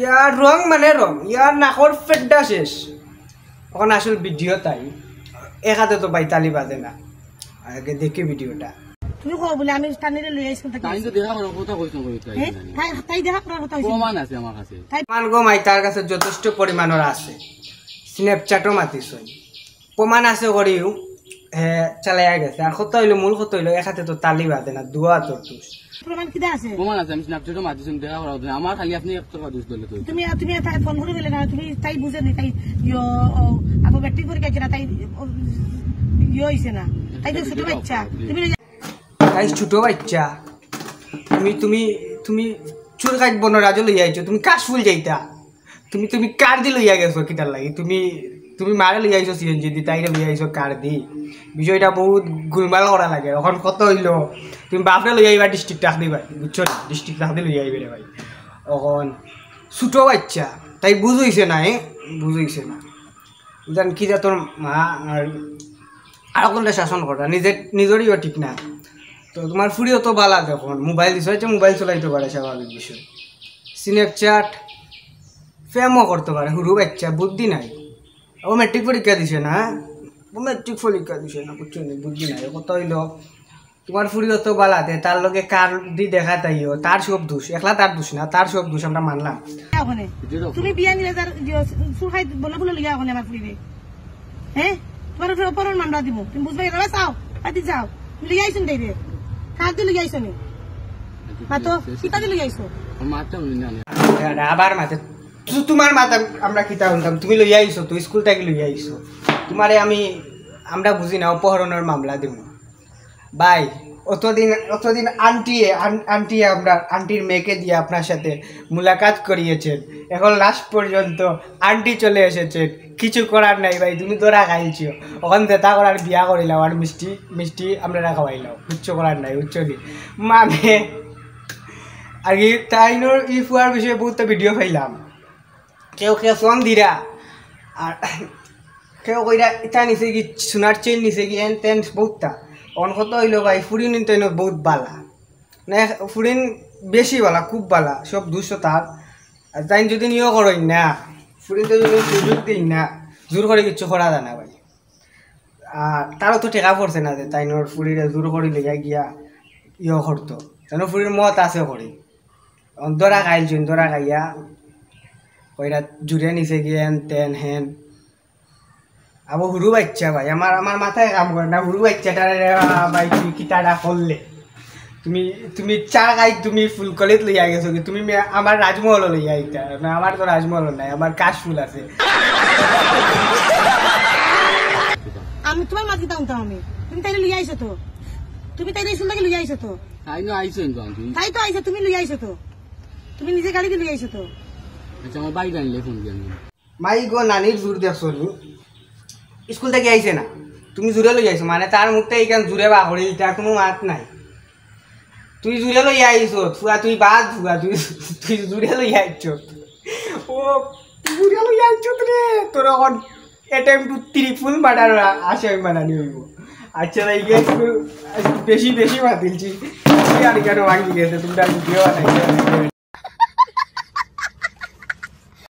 ইয়ার রং মানে রং, ইয়ার নাকর ফেড্ডা শেষ। এখন আসল ভিডিও তাই এক হাতে তো বাইতালি বাজে না। আগে দেখি ভিডিওটা। তুমি কো বলে আমি স্থানীয় লই আইছ কোনটা তাই তো দেখা করার কথা কইছো কই তাই তাই দেখা করার কথা হইছে প্রমাণ আছে আমার কাছে প্রমাণ গো মাই তার কাছে যথেষ্ট পরিমাণের আছে। স্ন্যাপচ্যাটও মাতিছই প্রমাণ আছে করিও হে চালাইয়া গেছে। আর কত হইলো মূল কত হইলো এক হাতে তো তালি বাজে না, দুয়া তোর দোষ। প্রমাণ কি আছে? প্রমাণ আছে, আমি স্ন্যাপচ্যাটও মাতিছই দেখা করার কথা। আমার খালি আপনি একটা কথা দোষ দিলে তো তুমি তাই ফোন করে বলে না তুমি তাই বুঝে নি তাই ইয়ো আপু ব্যাটারি করে কেনা তাই ইয়ো হইছে না তাই তো ছোট বাচ্চা তুমি তাই ছোট বাচ্চা তুমি তুমি তুমি চুর কাজ বনরাজ লইয়া আইছো, তুমি কাশফুল যাইতা তুমি কার দি লইয়া গেছো কিটার লাগি? তুমি মারে লইয়া আইছো সিএনজি দি, তাইরে লইয়া আইছো কার দি। বিষয়টা বহুত গুলমাল করা লাগে। এখন কত হইলো তুমি বাপরে লইয়া আইবা ডিস্ট্রিক্ট রাখ দিবা, বুঝছো না? ডিস্ট্রিক্ট রাখ দি লইয়া আইবে রে ভাই। এখন ছোট বাচ্চা তাই বুঝইছে না, বুঝইছে না জান কি যা তোর মা আর কোনটা শাসন করা নিজেরইও ঠিক না। তো তোমার ফুরিও তো বালা, দেখুন মোবাইল দিছ, মোবাইল চলাইতে পারে স্বাভাবিক বিষয়। স্ন্যাপচ্যাট ফেমও করতে পারে, হুরু বাচ্চা বুদ্ধি নাই। ও মেট্রিক পরীক্ষা দিছে না, ও মেট্রিক পরীক্ষা দিছে না, বুঝছো না? বুদ্ধি নাই। কত হইলো তোমার ফুরিও তো বালাতে তার লগে কার দি দেখা তাইও তার সব দোষ, একলা তার দোষ না, তার সব দোষ আমরা মানলাম। তুমি বিয়া নিলে তার সুখাই বলে বলে লিয়া ওখানে আমার ফুরিবে হ্যাঁ তোমার অপরণ মামলা দিব। তুমি বুঝবে না চাও পাতি যাও লিয়ে আইছুন দেবে কার দি লিয়ে আইছো নি মাতো কিতা দি লিয়ে আইছো মারতাম না আবার মাতে তোমার মাথা আমরা কিতা শুনতাম? তুমি লইয়া আইছো তো স্কুল থেকে লইয়া আইছো, তোমারে আমরা বুঝি না অপহরণের মামলা দিব ভাই। অতদিন আন্টি আমরা আন্টির মেয়েকে দিয়ে আপনার সাথে মুলাকাত করিয়েছেন, এখন লাস্ট পর্যন্ত আন্টি চলে এসেছেন। কিছু করার নাই ভাই, তুমি তোরা খাইছো ওখান দেতা করার বিয়া করিলাম আর মিষ্টি আমরা খাওয়াইলাম, কিচ্ছু করার নাই বুঝছো নি মানে। আর কি তাইনোর ই ফুয়ার বিষয়ে বহুত ভিডিও পাইলাম, কেউ সং দিরা আর কেউ কইরা ইটা নিছে কি সোনার চেন নিছে কি এন তেন বহুতটা। অনকত হইলো ভাই ফুরিন তেন বহুত বালা না, ফুরিন বেশি বালা, খুব বালা, সব দুশো তার। আর তাই যদি নিয়েও করই না, ফুরিন তো যদি সুযোগ দিই না, জোর করে কিচ্ছু করা যায় না ভাই। আর তারও তো ঠেকা পড়ছে না যে তাইনোর ফুরিরে জোর করে লেগে গিয়া ইয়ে করতো, যেন ফুরির মত আছে করি দরা খাইলছেন, দরা খাইয়া কইরা জুড়ে নিছে গিয়ে হেন তেন হেন। আবার হুরু বাচ্চা ভাই, আমার মাথায় কাম করে না। হুরু বাচ্চাটারে ভাই তুমি কিতাটা করলে, তুমি চা খাই তুমি ফুলকলিত লইয়া গেছো কি? তুমি আমার রাজমহল লইয়া আইতা না? আমার তো রাজমহল নাই, আমার কাশফুল আছে। আমি তোমার মাঝে দাম তো আমি তুমি তাইলে লইয়া আইছো তো, তুমি তাইলে স্কুল থেকে লইয়া আইছো তো, তাই না আইছো তাই তো আইছো, তুমি লইয়া আইছো তো, তুমি নিজে গাড়ি দিয়ে লইয়া আইছো তো। আচ্ছা আমার বাইক আনলে ফোন দিয়ে মাই গো নানির জোর দেখছো নি? স্কুল থেকে আইছে না, তুমি জোরে লই আইছো মানে তার মুখতে এইখান জোরে বা করিল, তার কোনো মাত নাই। তুই জোরে লই আইছো ফুয়া, তুই বাদ ফুয়া, তুই জোরে লই আইছো। ও জোরে লই আইছো রে, তোর এখন অ্যাটেম্প টু ত্রিপুল মার্ডার আসে মানানি হইব। আচ্ছা ভাই বেশি মাতিলছি আর কেন ভাঙি গেছে, তোমরা ভিডিও বানাইছো।